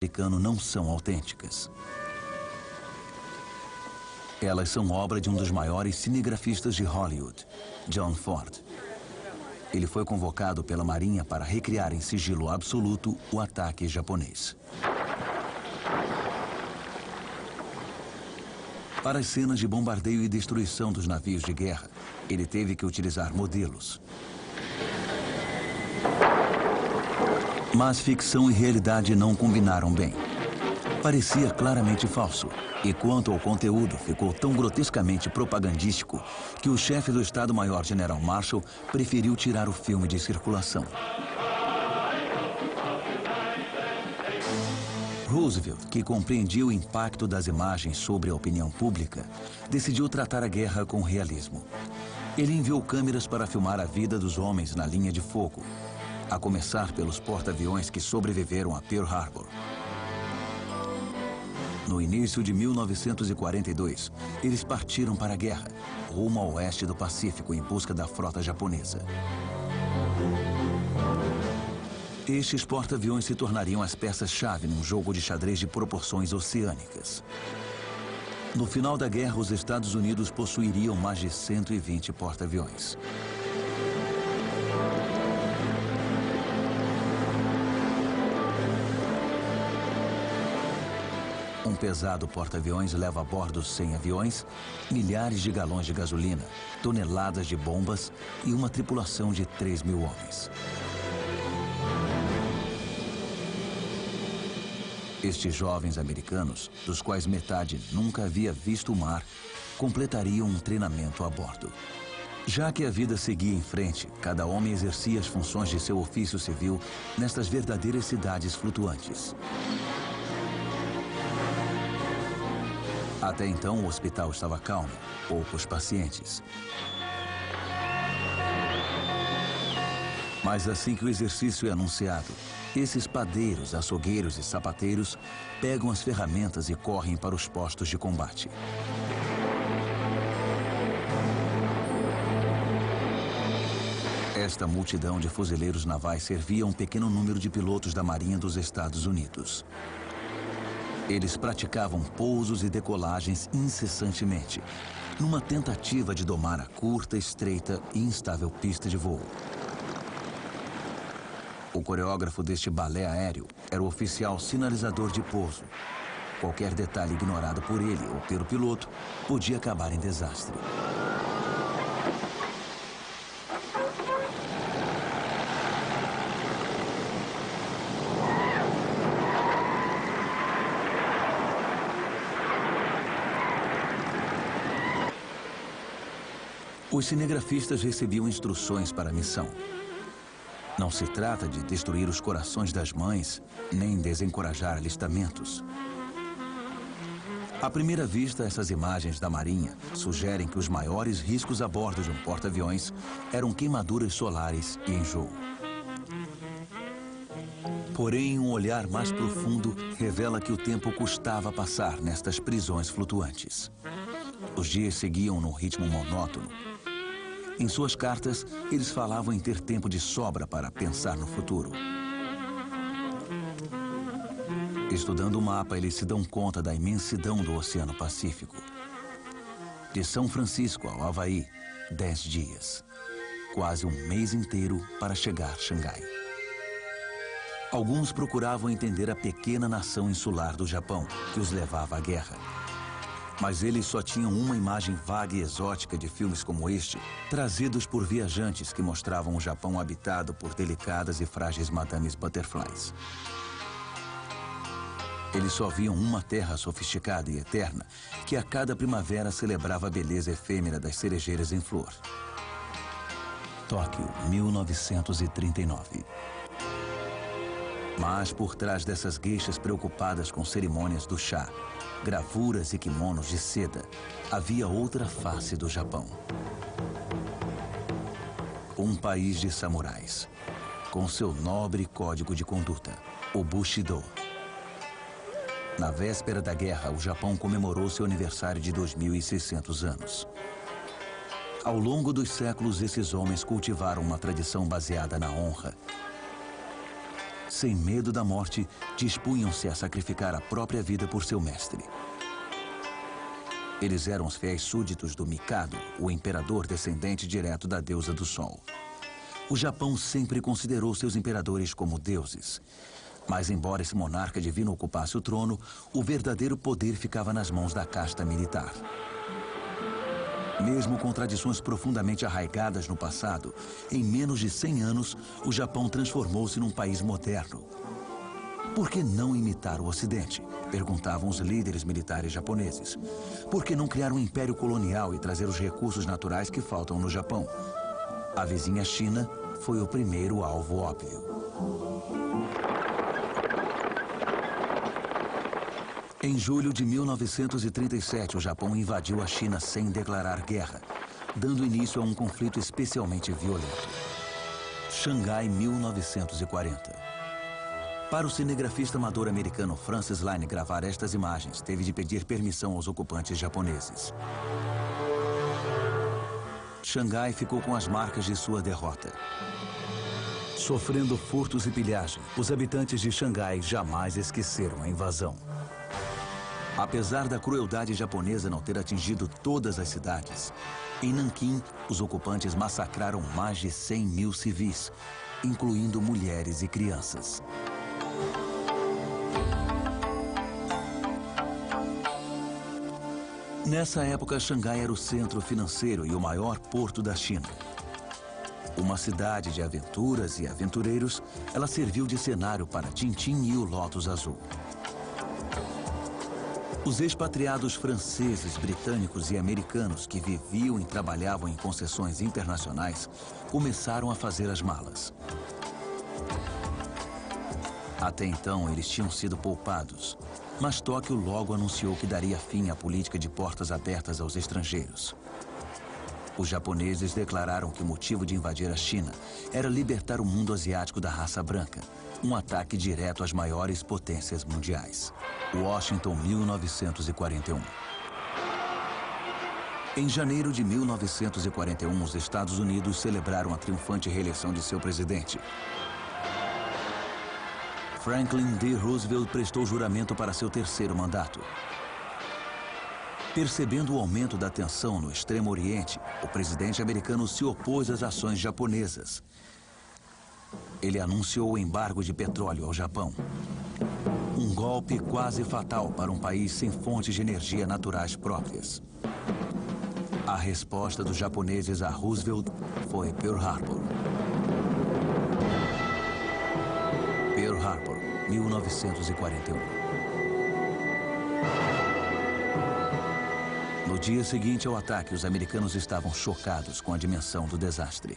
americano não são autênticas. Elas são obra de um dos maiores cinegrafistas de Hollywood, John Ford. Ele foi convocado pela Marinha para recriar em sigilo absoluto o ataque japonês. Para as cenas de bombardeio e destruição dos navios de guerra, ele teve que utilizar modelos. Mas ficção e realidade não combinaram bem. Parecia claramente falso, e quanto ao conteúdo, ficou tão grotescamente propagandístico que o chefe do Estado-Maior, General Marshall, preferiu tirar o filme de circulação. Roosevelt, que compreendia o impacto das imagens sobre a opinião pública, decidiu tratar a guerra com realismo. Ele enviou câmeras para filmar a vida dos homens na linha de fogo, a começar pelos porta-aviões que sobreviveram a Pearl Harbor. No início de 1942, eles partiram para a guerra, rumo ao oeste do Pacífico em busca da frota japonesa. Estes porta-aviões se tornariam as peças-chave num jogo de xadrez de proporções oceânicas. No final da guerra, os Estados Unidos possuiriam mais de 120 porta-aviões. Um pesado porta-aviões leva a bordo 100 aviões, milhares de galões de gasolina, toneladas de bombas e uma tripulação de 3.000 homens. Estes jovens americanos, dos quais metade nunca havia visto o mar, completariam um treinamento a bordo. Já que a vida seguia em frente, cada homem exercia as funções de seu ofício civil nestas verdadeiras cidades flutuantes. Até então, o hospital estava calmo, poucos pacientes. Mas assim que o exercício é anunciado, esses padeiros, açougueiros e sapateiros pegam as ferramentas e correm para os postos de combate. Esta multidão de fuzileiros navais servia a um pequeno número de pilotos da Marinha dos Estados Unidos. Eles praticavam pousos e decolagens incessantemente, numa tentativa de domar a curta, estreita e instável pista de voo. O coreógrafo deste balé aéreo era o oficial sinalizador de pouso. Qualquer detalhe ignorado por ele ou pelo piloto podia acabar em desastre. Os cinegrafistas recebiam instruções para a missão. Não se trata de destruir os corações das mães, nem desencorajar alistamentos. À primeira vista, essas imagens da Marinha sugerem que os maiores riscos a bordo de um porta-aviões eram queimaduras solares e enjoo. Porém, um olhar mais profundo revela que o tempo custava passar nestas prisões flutuantes. Os dias seguiam num ritmo monótono. Em suas cartas, eles falavam em ter tempo de sobra para pensar no futuro. Estudando o mapa, eles se dão conta da imensidão do Oceano Pacífico. De São Francisco ao Havaí, 10 dias. Quase um mês inteiro para chegar a Xangai. Alguns procuravam entender a pequena nação insular do Japão, que os levava à guerra. Mas eles só tinham uma imagem vaga e exótica de filmes como este, trazidos por viajantes que mostravam o Japão habitado por delicadas e frágeis Madames Butterflies. Eles só viam uma terra sofisticada e eterna, que a cada primavera celebrava a beleza efêmera das cerejeiras em flor. Tóquio, 1939. Mas por trás dessas gueixas preocupadas com cerimônias do chá, gravuras e kimonos de seda, havia outra face do Japão. Um país de samurais, com seu nobre código de conduta, o Bushido. Na véspera da guerra, o Japão comemorou seu aniversário de 2.600 anos. Ao longo dos séculos, esses homens cultivaram uma tradição baseada na honra. Sem medo da morte, dispunham-se a sacrificar a própria vida por seu mestre. Eles eram os fiéis súditos do Mikado, o imperador descendente direto da deusa do sol. O Japão sempre considerou seus imperadores como deuses. Mas, embora esse monarca divino ocupasse o trono, o verdadeiro poder ficava nas mãos da casta militar. Mesmo com tradições profundamente arraigadas no passado, em menos de 100 anos, o Japão transformou-se num país moderno. Por que não imitar o Ocidente? Perguntavam os líderes militares japoneses. Por que não criar um império colonial e trazer os recursos naturais que faltam no Japão? A vizinha China foi o primeiro alvo óbvio. Em julho de 1937, o Japão invadiu a China sem declarar guerra, dando início a um conflito especialmente violento. Xangai, 1940. Para o cinegrafista amador americano Francis Line gravar estas imagens, teve de pedir permissão aos ocupantes japoneses. Xangai ficou com as marcas de sua derrota. Sofrendo furtos e pilhagem, os habitantes de Xangai jamais esqueceram a invasão. Apesar da crueldade japonesa não ter atingido todas as cidades, em Nanquim, os ocupantes massacraram mais de 100 mil civis, incluindo mulheres e crianças. Nessa época, Xangai era o centro financeiro e o maior porto da China. Uma cidade de aventuras e aventureiros, ela serviu de cenário para Tintin e o Lotus Azul. Os expatriados franceses, britânicos e americanos que viviam e trabalhavam em concessões internacionais começaram a fazer as malas. Até então, eles tinham sido poupados, mas Tóquio logo anunciou que daria fim à política de portas abertas aos estrangeiros. Os japoneses declararam que o motivo de invadir a China era libertar o mundo asiático da raça branca, um ataque direto às maiores potências mundiais. Washington, 1941. Em janeiro de 1941, os Estados Unidos celebraram a triunfante reeleição de seu presidente. Franklin D. Roosevelt prestou juramento para seu terceiro mandato. Percebendo o aumento da tensão no Extremo Oriente, o presidente americano se opôs às ações japonesas. Ele anunciou o embargo de petróleo ao Japão. Um golpe quase fatal para um país sem fontes de energia naturais próprias. A resposta dos japoneses a Roosevelt foi Pearl Harbor. Pearl Harbor, 1941. No dia seguinte ao ataque, os americanos estavam chocados com a dimensão do desastre.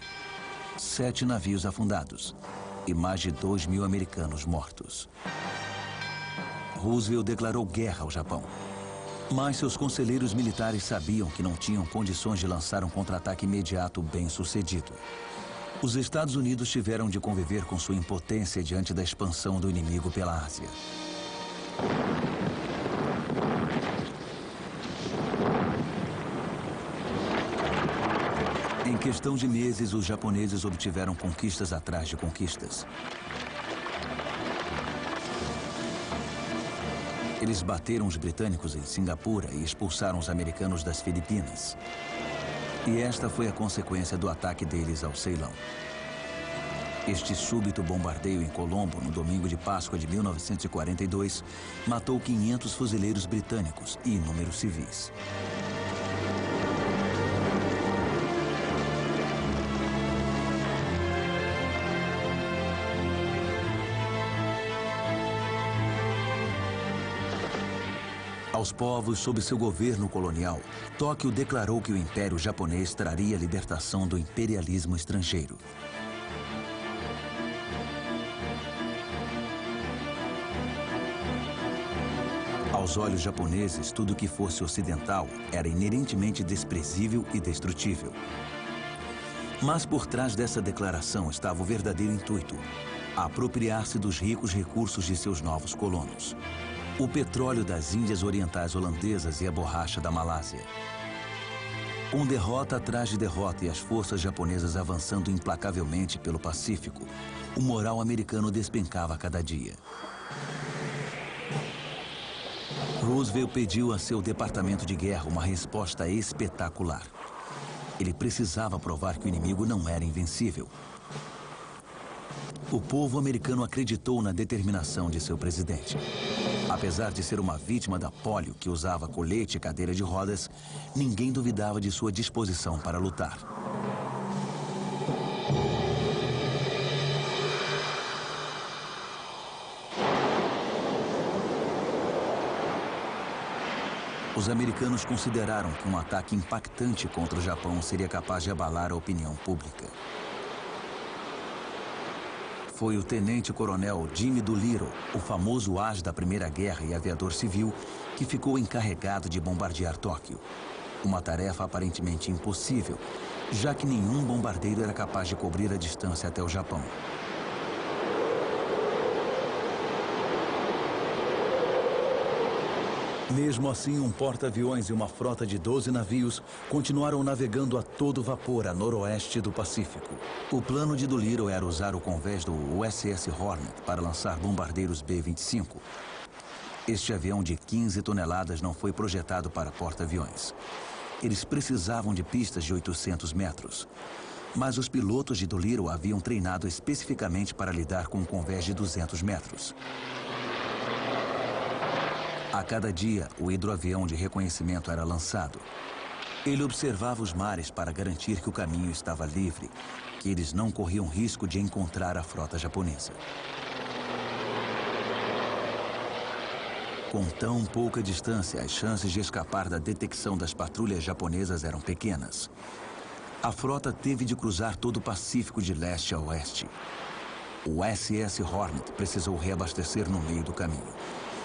7 navios afundados e mais de 2.000 americanos mortos. Roosevelt declarou guerra ao Japão. Mas seus conselheiros militares sabiam que não tinham condições de lançar um contra-ataque imediato bem-sucedido. Os Estados Unidos tiveram de conviver com sua impotência diante da expansão do inimigo pela Ásia. Em questão de meses, os japoneses obtiveram conquistas atrás de conquistas. Eles bateram os britânicos em Singapura e expulsaram os americanos das Filipinas. E esta foi a consequência do ataque deles ao Ceilão. Este súbito bombardeio em Colombo, no domingo de Páscoa de 1942, matou 500 fuzileiros britânicos e inúmeros civis. Aos povos sob seu governo colonial, Tóquio declarou que o Império Japonês traria a libertação do imperialismo estrangeiro. Aos olhos japoneses, tudo que fosse ocidental era inerentemente desprezível e destrutível. Mas por trás dessa declaração estava o verdadeiro intuito: apropriar-se dos ricos recursos de seus novos colonos. O petróleo das Índias Orientais Holandesas e a borracha da Malásia. Com derrota atrás de derrota e as forças japonesas avançando implacavelmente pelo Pacífico, o moral americano despencava a cada dia. Roosevelt pediu a seu departamento de guerra uma resposta espetacular. Ele precisava provar que o inimigo não era invencível. O povo americano acreditou na determinação de seu presidente. Apesar de ser uma vítima da polio que usava colete e cadeira de rodas, ninguém duvidava de sua disposição para lutar. Os americanos consideraram que um ataque impactante contra o Japão seria capaz de abalar a opinião pública. Foi o tenente-coronel Jimmy Doolittle, o famoso as da Primeira Guerra e aviador civil, que ficou encarregado de bombardear Tóquio. Uma tarefa aparentemente impossível, já que nenhum bombardeiro era capaz de cobrir a distância até o Japão. Mesmo assim, um porta-aviões e uma frota de 12 navios continuaram navegando a todo vapor a noroeste do Pacífico. O plano de Doolittle era usar o convés do USS Hornet para lançar bombardeiros B-25. Este avião de 15 toneladas não foi projetado para porta-aviões. Eles precisavam de pistas de 800 metros. Mas os pilotos de Doolittle haviam treinado especificamente para lidar com um convés de 200 metros. A cada dia, o hidroavião de reconhecimento era lançado. Ele observava os mares para garantir que o caminho estava livre, que eles não corriam risco de encontrar a frota japonesa. Com tão pouca distância, as chances de escapar da detecção das patrulhas japonesas eram pequenas. A frota teve de cruzar todo o Pacífico de leste a oeste. O USS Hornet precisou reabastecer no meio do caminho,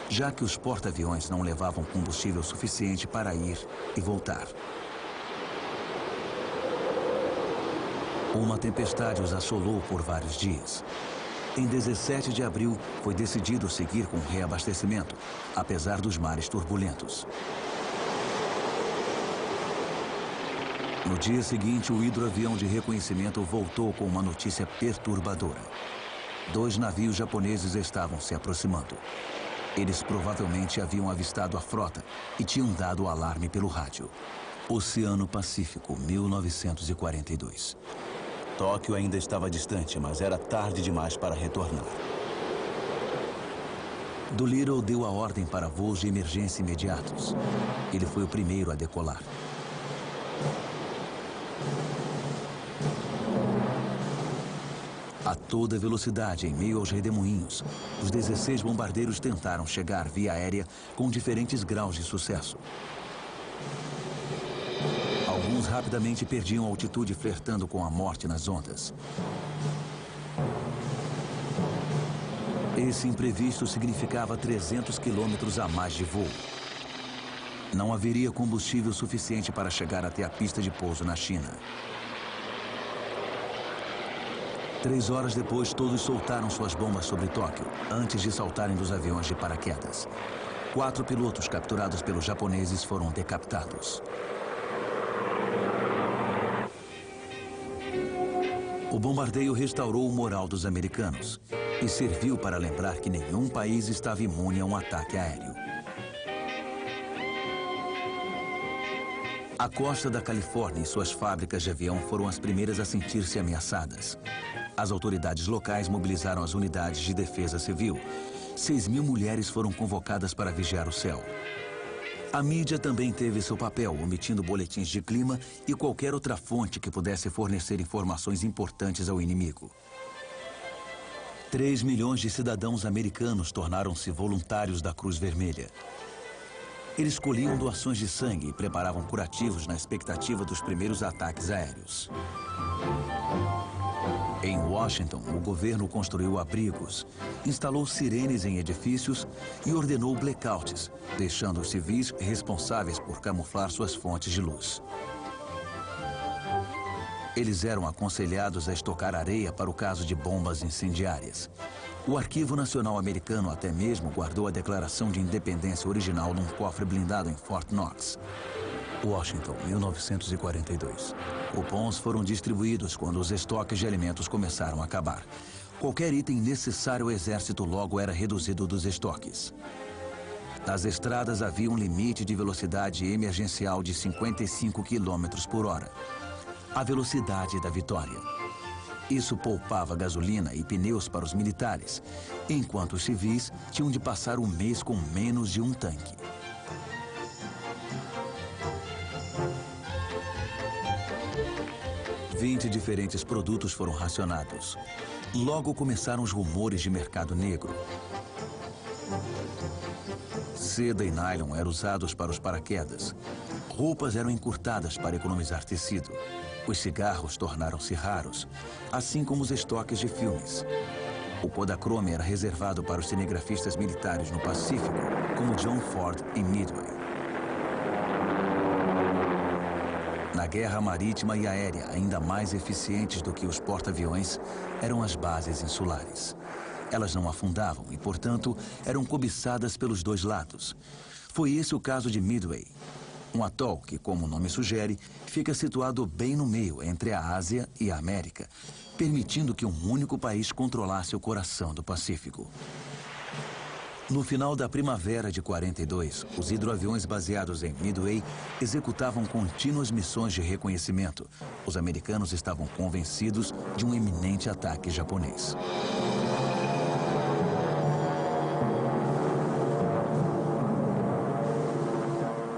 já que os porta-aviões não levavam combustível suficiente para ir e voltar. Uma tempestade os assolou por vários dias. Em 17 de abril, foi decidido seguir com o reabastecimento, apesar dos mares turbulentos. No dia seguinte, o hidroavião de reconhecimento voltou com uma notícia perturbadora. 2 navios japoneses estavam se aproximando. Eles provavelmente haviam avistado a frota e tinham dado o alarme pelo rádio. Oceano Pacífico, 1942. Tóquio ainda estava distante, mas era tarde demais para retornar. Doolittle deu a ordem para voos de emergência imediatos. Ele foi o primeiro a decolar. A toda velocidade, em meio aos redemoinhos, os 16 bombardeiros tentaram chegar via aérea com diferentes graus de sucesso. Alguns rapidamente perdiam altitude flertando com a morte nas ondas. Esse imprevisto significava 300 quilômetros a mais de voo. Não haveria combustível suficiente para chegar até a pista de pouso na China. 3 horas depois, todos soltaram suas bombas sobre Tóquio, antes de saltarem dos aviões de paraquedas. 4 pilotos capturados pelos japoneses foram decapitados. O bombardeio restaurou o moral dos americanos e serviu para lembrar que nenhum país estava imune a um ataque aéreo. A costa da Califórnia e suas fábricas de avião foram as primeiras a sentir-se ameaçadas. As autoridades locais mobilizaram as unidades de defesa civil. 6.000 mulheres foram convocadas para vigiar o céu. A mídia também teve seu papel, omitindo boletins de clima e qualquer outra fonte que pudesse fornecer informações importantes ao inimigo. 3 milhões de cidadãos americanos tornaram-se voluntários da Cruz Vermelha. Eles colhiam doações de sangue e preparavam curativos na expectativa dos primeiros ataques aéreos. Em Washington, o governo construiu abrigos, instalou sirenes em edifícios e ordenou blackouts, deixando os civis responsáveis por camuflar suas fontes de luz. Eles eram aconselhados a estocar areia para o caso de bombas incendiárias. O Arquivo Nacional Americano até mesmo guardou a Declaração de Independência original num cofre blindado em Fort Knox. Washington, 1942. Cupons foram distribuídos quando os estoques de alimentos começaram a acabar. Qualquer item necessário ao exército logo era reduzido dos estoques. Nas estradas havia um limite de velocidade emergencial de 55 km por hora. A velocidade da vitória. Isso poupava gasolina e pneus para os militares, enquanto os civis tinham de passar um mês com menos de um tanque. Vinte diferentes produtos foram racionados. Logo começaram os rumores de mercado negro. Seda e nylon eram usados para os paraquedas. Roupas eram encurtadas para economizar tecido. Os cigarros tornaram-se raros, assim como os estoques de filmes. O Kodachrome era reservado para os cinegrafistas militares no Pacífico, como John Ford em Midway. Na guerra marítima e aérea, ainda mais eficientes do que os porta-aviões, eram as bases insulares. Elas não afundavam e, portanto, eram cobiçadas pelos dois lados. Foi esse o caso de Midway. Um atol que, como o nome sugere, fica situado bem no meio entre a Ásia e a América, permitindo que um único país controlasse o coração do Pacífico. No final da primavera de 42, os hidroaviões baseados em Midway executavam contínuas missões de reconhecimento. Os americanos estavam convencidos de um iminente ataque japonês.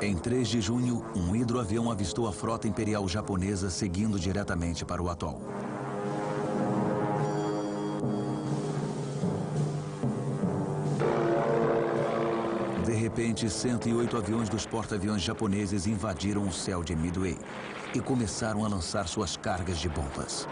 Em 3 de junho, um hidroavião avistou a frota imperial japonesa seguindo diretamente para o atol. De repente, 108 aviões dos porta-aviões japoneses invadiram o céu de Midway e começaram a lançar suas cargas de bombas.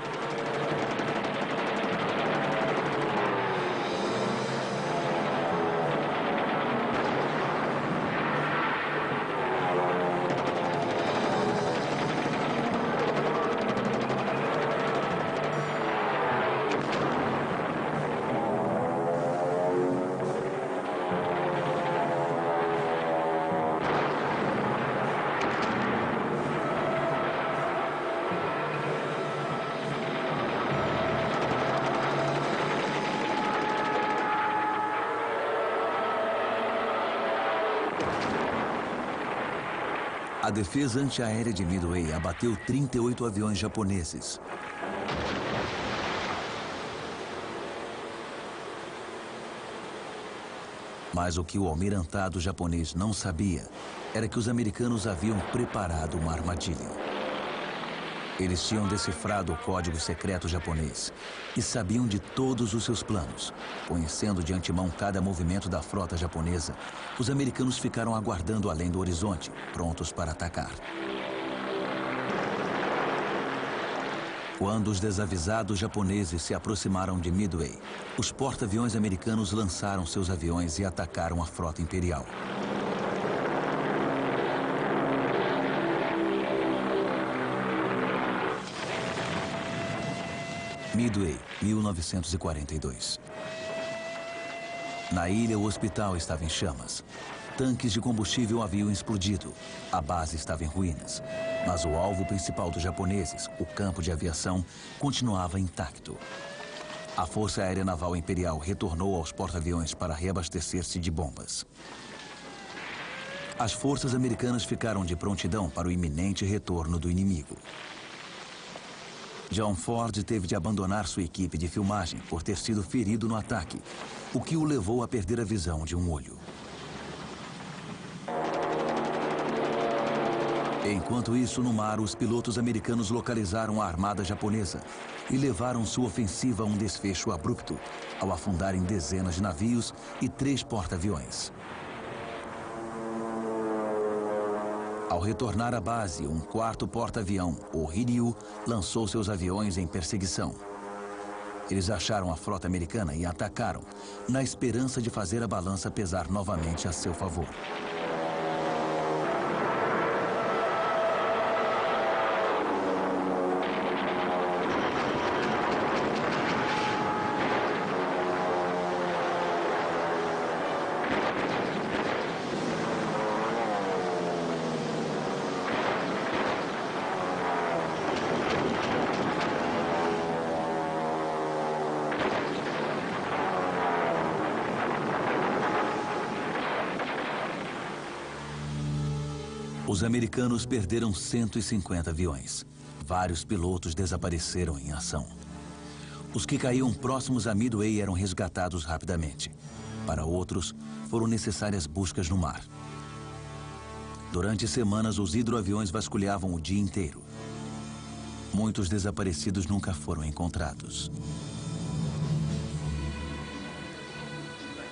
A defesa antiaérea de Midway abateu 38 aviões japoneses. Mas o que o almirantado japonês não sabia era que os americanos haviam preparado uma armadilha. Eles tinham decifrado o código secreto japonês e sabiam de todos os seus planos. Conhecendo de antemão cada movimento da frota japonesa, os americanos ficaram aguardando além do horizonte, prontos para atacar. Quando os desavisados japoneses se aproximaram de Midway, os porta-aviões americanos lançaram seus aviões e atacaram a frota imperial. Midway, 1942. Na ilha, o hospital estava em chamas. Tanques de combustível haviam explodido. A base estava em ruínas. Mas o alvo principal dos japoneses, o campo de aviação, continuava intacto. A Força Aérea Naval Imperial retornou aos porta-aviões para reabastecer-se de bombas. As forças americanas ficaram de prontidão para o iminente retorno do inimigo. John Ford teve de abandonar sua equipe de filmagem por ter sido ferido no ataque, o que o levou a perder a visão de um olho. Enquanto isso, no mar, os pilotos americanos localizaram a armada japonesa e levaram sua ofensiva a um desfecho abrupto, ao afundarem dezenas de navios e 3 porta-aviões. Ao retornar à base, um 4º porta-avião, o Hiryu, lançou seus aviões em perseguição. Eles acharam a frota americana e atacaram, na esperança de fazer a balança pesar novamente a seu favor. Os americanos perderam 150 aviões. Vários pilotos desapareceram em ação. Os que caíam próximos a Midway eram resgatados rapidamente. Para outros, foram necessárias buscas no mar. Durante semanas, os hidroaviões vasculhavam o dia inteiro. Muitos desaparecidos nunca foram encontrados.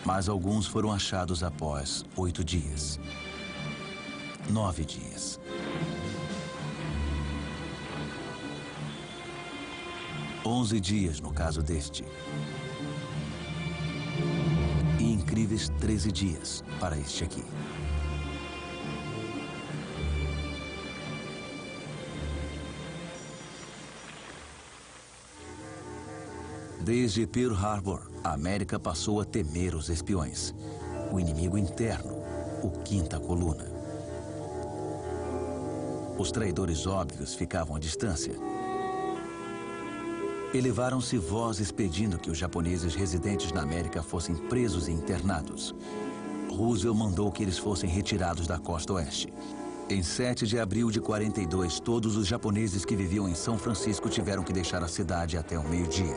Mas alguns foram achados após 8 dias. 9 dias. Onze dias no caso deste. E incríveis 13 dias para este aqui. Desde Pearl Harbor, a América passou a temer os espiões. O inimigo interno, o Quinta Coluna. Os traidores óbvios ficavam à distância. Elevaram-se vozes pedindo que os japoneses residentes na América fossem presos e internados. Roosevelt mandou que eles fossem retirados da costa oeste. Em 7 de abril de 42, todos os japoneses que viviam em São Francisco tiveram que deixar a cidade até o meio-dia.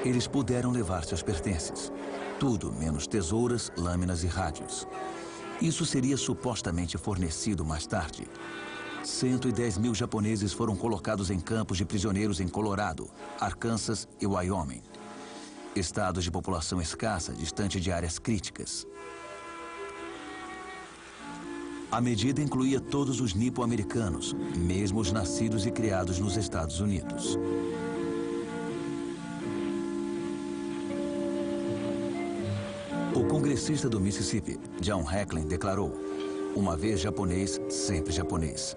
Eles puderam levar seus pertences. Tudo menos tesouras, lâminas e rádios. Isso seria supostamente fornecido mais tarde. 110 mil japoneses foram colocados em campos de prisioneiros em Colorado, Arkansas e Wyoming. Estados de população escassa, distante de áreas críticas. A medida incluía todos os nipo-americanos, mesmo os nascidos e criados nos Estados Unidos. O congressista do Mississippi, John Hecklin, declarou: "Uma vez japonês, sempre japonês.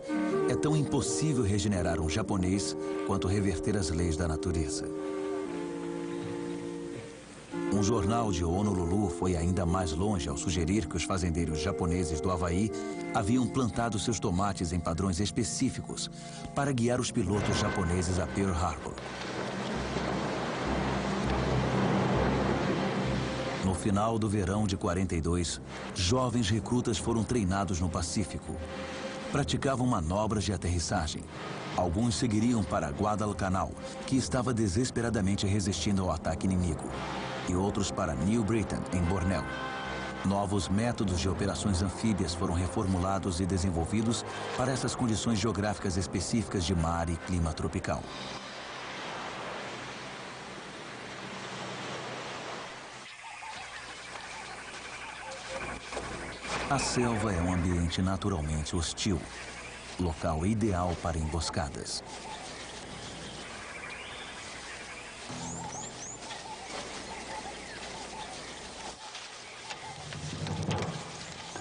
É tão impossível regenerar um japonês quanto reverter as leis da natureza." Um jornal de Honolulu foi ainda mais longe ao sugerir que os fazendeiros japoneses do Havaí haviam plantado seus tomates em padrões específicos para guiar os pilotos japoneses a Pearl Harbor. No final do verão de 42, jovens recrutas foram treinados no Pacífico. Praticavam manobras de aterrissagem. Alguns seguiriam para Guadalcanal, que estava desesperadamente resistindo ao ataque inimigo, e outros para New Britain, em Bornéu. Novos métodos de operações anfíbias foram reformulados e desenvolvidos para essas condições geográficas específicas de mar e clima tropical. A selva é um ambiente naturalmente hostil, local ideal para emboscadas.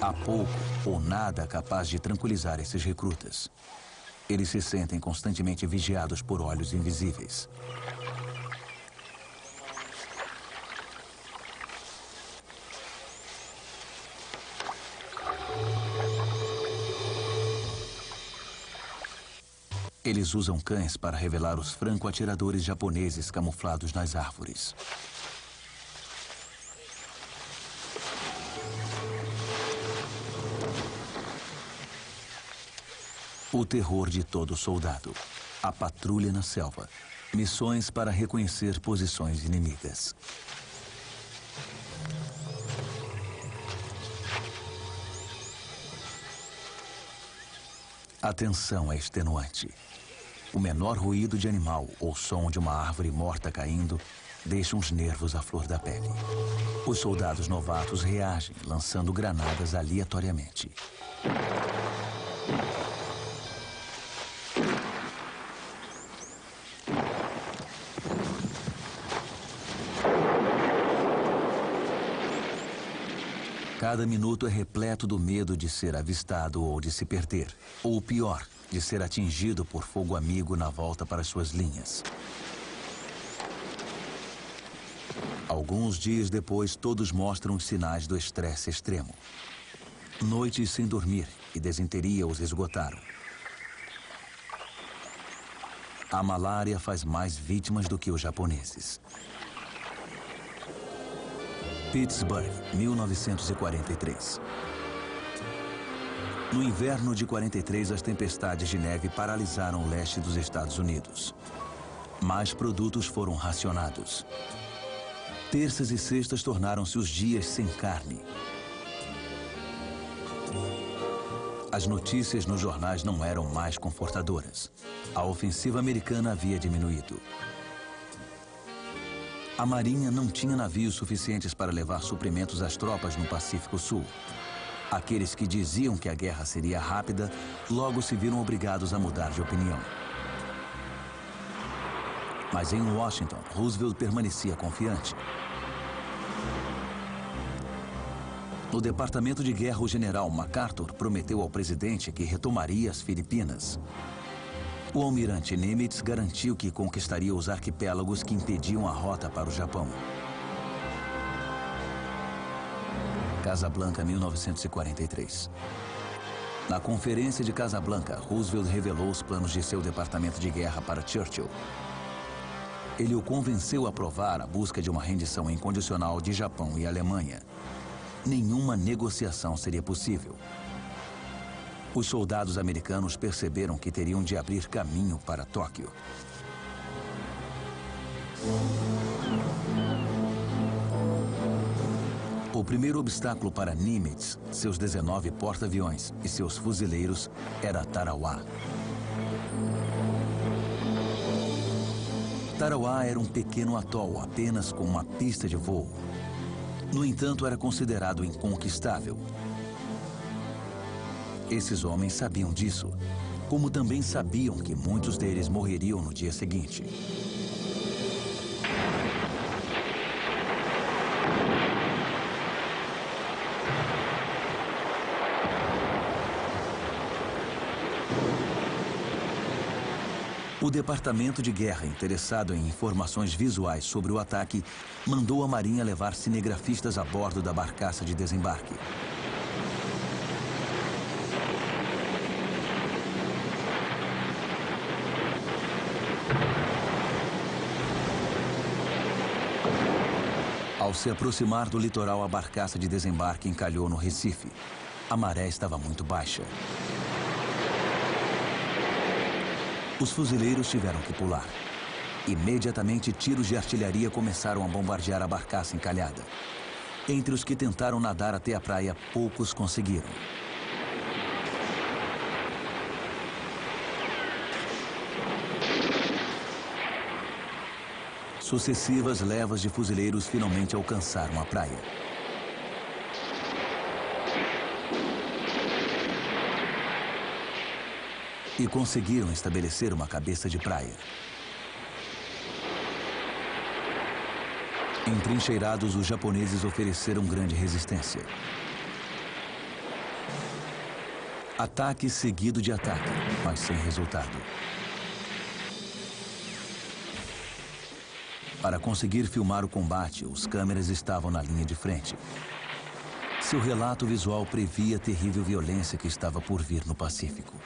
Há pouco ou nada capaz de tranquilizar esses recrutas. Eles se sentem constantemente vigiados por olhos invisíveis. Eles usam cães para revelar os franco-atiradores japoneses camuflados nas árvores. O terror de todo soldado. A patrulha na selva. Missões para reconhecer posições inimigas. A tensão é extenuante. O menor ruído de animal ou som de uma árvore morta caindo deixa os nervos à flor da pele. Os soldados novatos reagem, lançando granadas aleatoriamente. Cada minuto é repleto do medo de ser avistado ou de se perder. Ou pior, de ser atingido por fogo amigo na volta para suas linhas. Alguns dias depois, todos mostram os sinais do estresse extremo. Noites sem dormir e desinteria os esgotaram. A malária faz mais vítimas do que os japoneses. Pittsburgh, 1943. No inverno de 43, as tempestades de neve paralisaram o leste dos Estados Unidos. Mais produtos foram racionados. Terças e sextas tornaram-se os dias sem carne. As notícias nos jornais não eram mais confortadoras. A ofensiva americana havia diminuído. A Marinha não tinha navios suficientes para levar suprimentos às tropas no Pacífico Sul. Aqueles que diziam que a guerra seria rápida, logo se viram obrigados a mudar de opinião. Mas em Washington, Roosevelt permanecia confiante. No Departamento de Guerra, o general MacArthur prometeu ao presidente que retomaria as Filipinas. O almirante Nimitz garantiu que conquistaria os arquipélagos que impediam a rota para o Japão. Casablanca, 1943. Na Conferência de Casablanca, Roosevelt revelou os planos de seu Departamento de Guerra para Churchill. Ele o convenceu a aprovar a busca de uma rendição incondicional de Japão e Alemanha. Nenhuma negociação seria possível. Os soldados americanos perceberam que teriam de abrir caminho para Tóquio. O primeiro obstáculo para Nimitz, seus 19 porta-aviões e seus fuzileiros era Tarawa. Tarawa era um pequeno atol, apenas com uma pista de voo. No entanto, era considerado inconquistável. Esses homens sabiam disso, como também sabiam que muitos deles morreriam no dia seguinte. O Departamento de Guerra, interessado em informações visuais sobre o ataque, mandou a Marinha levar cinegrafistas a bordo da barcaça de desembarque. Ao se aproximar do litoral, a barcaça de desembarque encalhou no Recife. A maré estava muito baixa. Os fuzileiros tiveram que pular. Imediatamente, tiros de artilharia começaram a bombardear a barcaça encalhada. Entre os que tentaram nadar até a praia, poucos conseguiram. Sucessivas levas de fuzileiros finalmente alcançaram a praia. E conseguiram estabelecer uma cabeça de praia. Entrincheirados, os japoneses ofereceram grande resistência. Ataque seguido de ataque, mas sem resultado. Para conseguir filmar o combate, os câmeras estavam na linha de frente. Seu relato visual previa a terrível violência que estava por vir no Pacífico.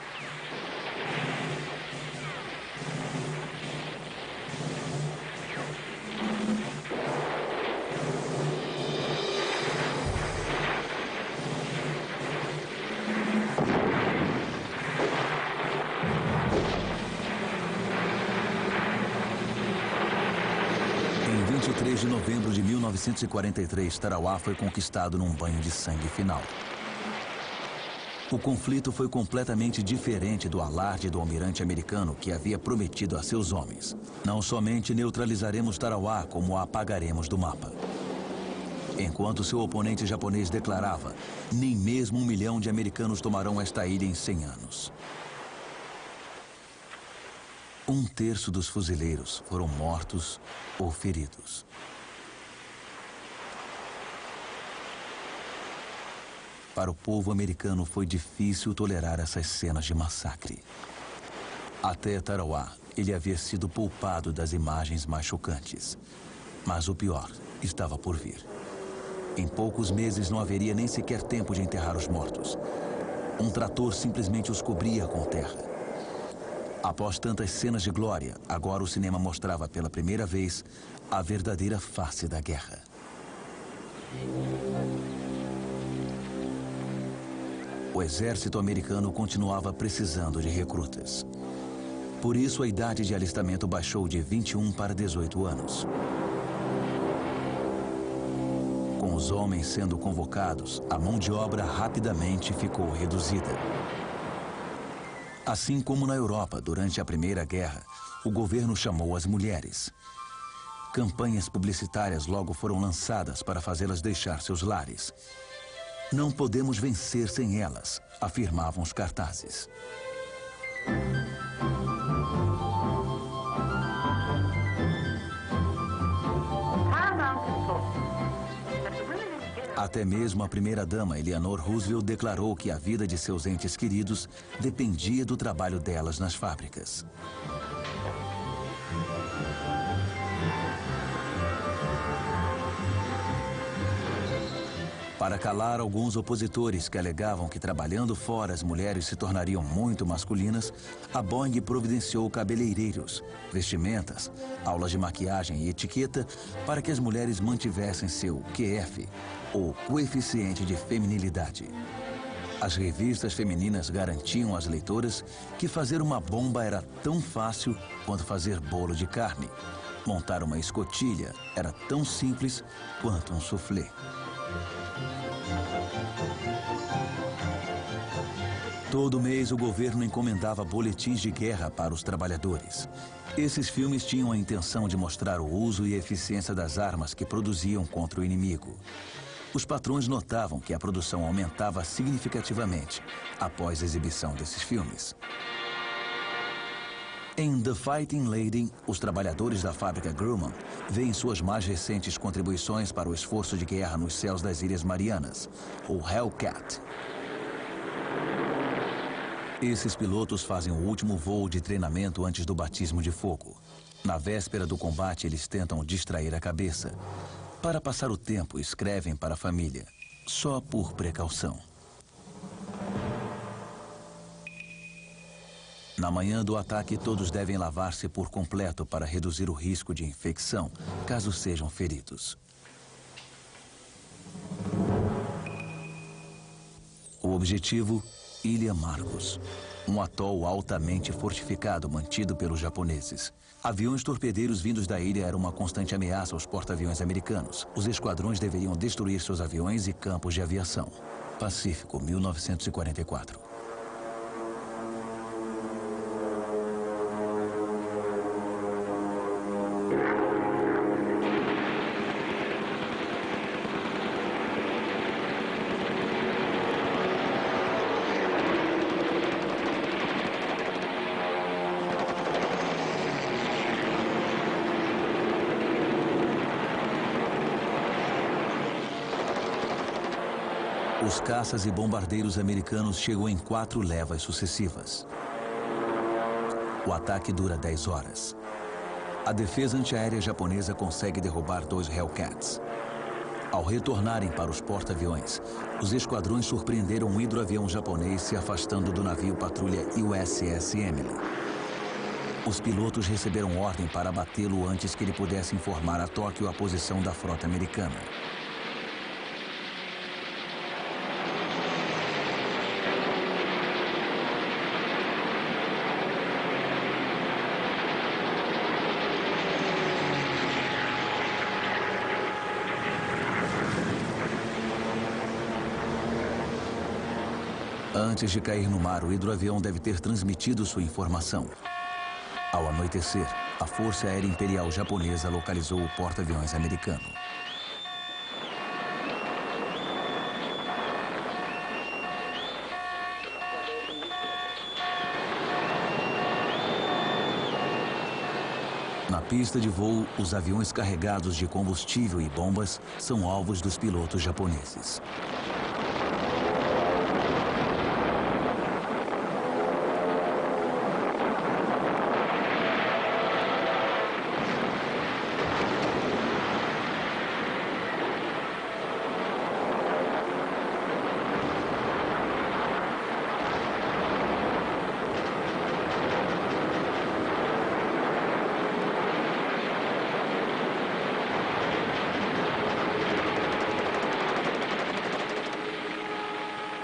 Em 23 de novembro de 1943, Tarawa foi conquistado num banho de sangue final. O conflito foi completamente diferente do alarde do almirante americano que havia prometido a seus homens. Não somente neutralizaremos Tarawa, como a apagaremos do mapa. Enquanto seu oponente japonês declarava, nem mesmo 1 milhão de americanos tomarão esta ilha em 100 anos. 1/3 dos fuzileiros foram mortos ou feridos. Para o povo americano foi difícil tolerar essas cenas de massacre. Até Tarawa, ele havia sido poupado das imagens mais chocantes. Mas o pior estava por vir. Em poucos meses não haveria nem sequer tempo de enterrar os mortos. Um trator simplesmente os cobria com terra. Após tantas cenas de glória, agora o cinema mostrava pela primeira vez a verdadeira face da guerra. o exército americano continuava precisando de recrutas. Por isso, a idade de alistamento baixou de 21 para 18 anos. Com os homens sendo convocados, a mão de obra rapidamente ficou reduzida. Assim como na Europa, durante a Primeira Guerra, o governo chamou as mulheres. Campanhas publicitárias logo foram lançadas para fazê-las deixar seus lares. Não podemos vencer sem elas, afirmavam os cartazes. Até mesmo a primeira-dama, Eleanor Roosevelt, declarou que a vida de seus entes queridos dependia do trabalho delas nas fábricas. Para calar alguns opositores que alegavam que trabalhando fora as mulheres se tornariam muito masculinas, a Boeing providenciou cabeleireiros, vestimentas, aulas de maquiagem e etiqueta para que as mulheres mantivessem seu QF, ou coeficiente de feminilidade. As revistas femininas garantiam às leitoras que fazer uma bomba era tão fácil quanto fazer bolo de carne. Montar uma escotilha era tão simples quanto um soufflé. Todo mês, o governo encomendava boletins de guerra para os trabalhadores. Esses filmes tinham a intenção de mostrar o uso e eficiência das armas que produziam contra o inimigo. Os patrões notavam que a produção aumentava significativamente após a exibição desses filmes. Em The Fighting Lady, os trabalhadores da fábrica Grumman veem suas mais recentes contribuições para o esforço de guerra nos céus das Ilhas Marianas, o Hellcat. Esses pilotos fazem o último voo de treinamento antes do batismo de fogo. Na véspera do combate, eles tentam distrair a cabeça. Para passar o tempo, escrevem para a família, só por precaução. Na manhã do ataque, todos devem lavar-se por completo para reduzir o risco de infecção, caso sejam feridos. O objetivo: Ilha Marcos, um atol altamente fortificado mantido pelos japoneses. Aviões torpedeiros vindos da ilha eram uma constante ameaça aos porta-aviões americanos. Os esquadrões deveriam destruir seus aviões e campos de aviação. Pacífico, 1944. Os caças e bombardeiros americanos chegam em 4 levas sucessivas. O ataque dura 10 horas. A defesa antiaérea japonesa consegue derrubar 2 Hellcats. Ao retornarem para os porta-aviões, os esquadrões surpreenderam um hidroavião japonês se afastando do navio patrulha USS Emily. Os pilotos receberam ordem para abatê-lo antes que ele pudesse informar a Tóquio a posição da frota americana. Antes de cair no mar, o hidroavião deve ter transmitido sua informação. Ao anoitecer, a Força Aérea Imperial Japonesa localizou o porta-aviões americano. Na pista de voo, os aviões carregados de combustível e bombas são alvos dos pilotos japoneses.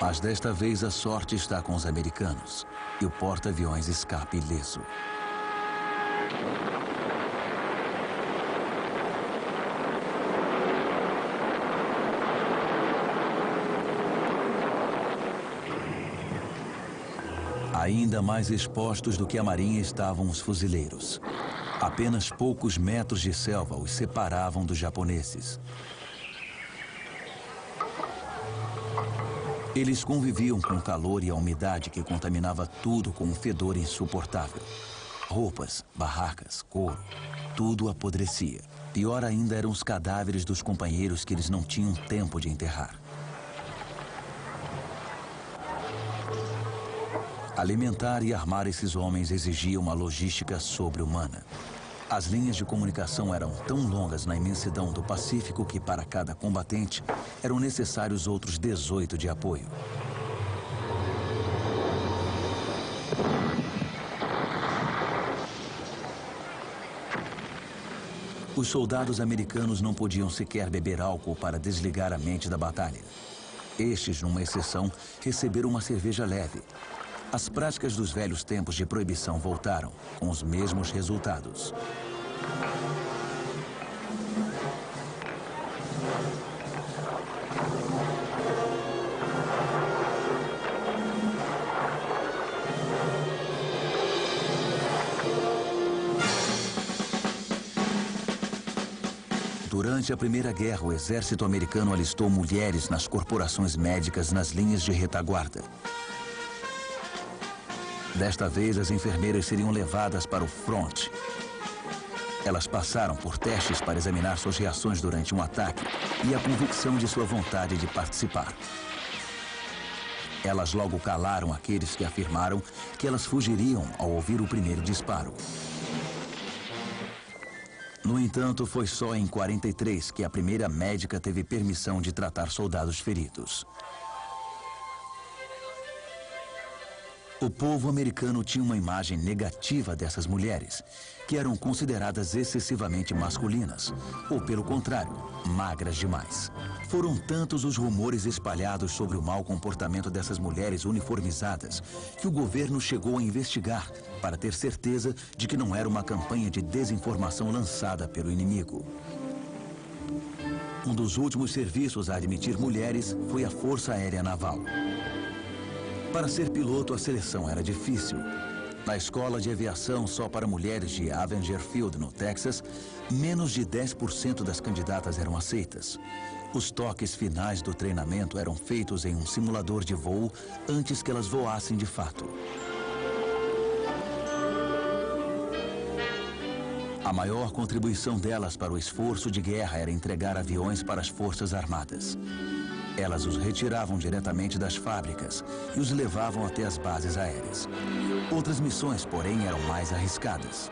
Mas desta vez a sorte está com os americanos e o porta-aviões escapa ileso. Ainda mais expostos do que a marinha estavam os fuzileiros. Apenas poucos metros de selva os separavam dos japoneses. Eles conviviam com o calor e a umidade que contaminava tudo com um fedor insuportável. Roupas, barracas, couro, tudo apodrecia. Pior ainda eram os cadáveres dos companheiros que eles não tinham tempo de enterrar. Alimentar e armar esses homens exigia uma logística sobre-humana. As linhas de comunicação eram tão longas na imensidão do Pacífico que, para cada combatente, eram necessários outros 18 de apoio. Os soldados americanos não podiam sequer beber álcool para desligar a mente da batalha. Estes, numa exceção, receberam uma cerveja leve. As práticas dos velhos tempos de proibição voltaram, com os mesmos resultados. Durante a Primeira Guerra, o exército americano alistou mulheres nas corporações médicas nas linhas de retaguarda. Desta vez, as enfermeiras seriam levadas para o front. Elas passaram por testes para examinar suas reações durante um ataque e a convicção de sua vontade de participar. Elas logo calaram aqueles que afirmaram que elas fugiriam ao ouvir o primeiro disparo. No entanto, foi só em 43 que a primeira médica teve permissão de tratar soldados feridos. O povo americano tinha uma imagem negativa dessas mulheres, que eram consideradas excessivamente masculinas, ou pelo contrário, magras demais. Foram tantos os rumores espalhados sobre o mau comportamento dessas mulheres uniformizadas, que o governo chegou a investigar para ter certeza de que não era uma campanha de desinformação lançada pelo inimigo. Um dos últimos serviços a admitir mulheres foi a Força Aérea Naval. Para ser piloto, a seleção era difícil. Na escola de aviação só para mulheres de Avenger Field, no Texas, menos de 10% das candidatas eram aceitas. Os toques finais do treinamento eram feitos em um simulador de voo antes que elas voassem de fato. A maior contribuição delas para o esforço de guerra era entregar aviões para as Forças Armadas. Elas os retiravam diretamente das fábricas e os levavam até as bases aéreas. Outras missões, porém, eram mais arriscadas.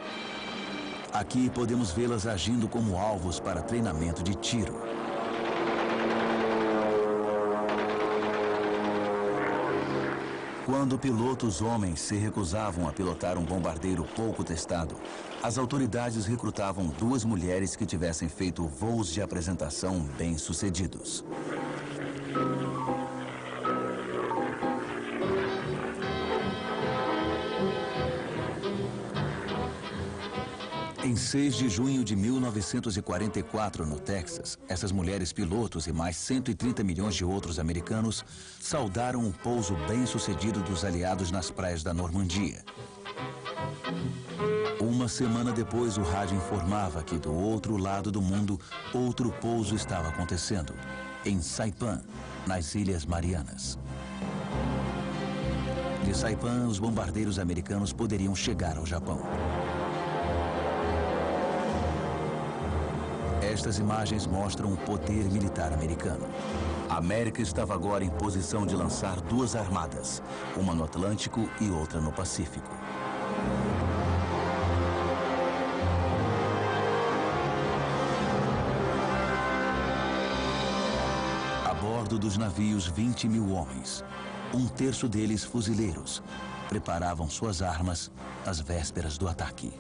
Aqui podemos vê-las agindo como alvos para treinamento de tiro. Quando pilotos homens se recusavam a pilotar um bombardeiro pouco testado, as autoridades recrutavam 2 mulheres que tivessem feito voos de apresentação bem-sucedidos. Em 6 de junho de 1944, no Texas, essas mulheres pilotos e mais 130 milhões de outros americanos saudaram o pouso bem-sucedido dos aliados nas praias da Normandia. Uma semana depois, o rádio informava que do outro lado do mundo, outro pouso estava acontecendo, em Saipan, nas Ilhas Marianas. De Saipan, os bombardeiros americanos poderiam chegar ao Japão. Estas imagens mostram o poder militar americano. A América estava agora em posição de lançar 2 armadas, uma no Atlântico e outra no Pacífico. A bordo dos navios, 20 mil homens, 1/3 deles fuzileiros, preparavam suas armas às vésperas do ataque.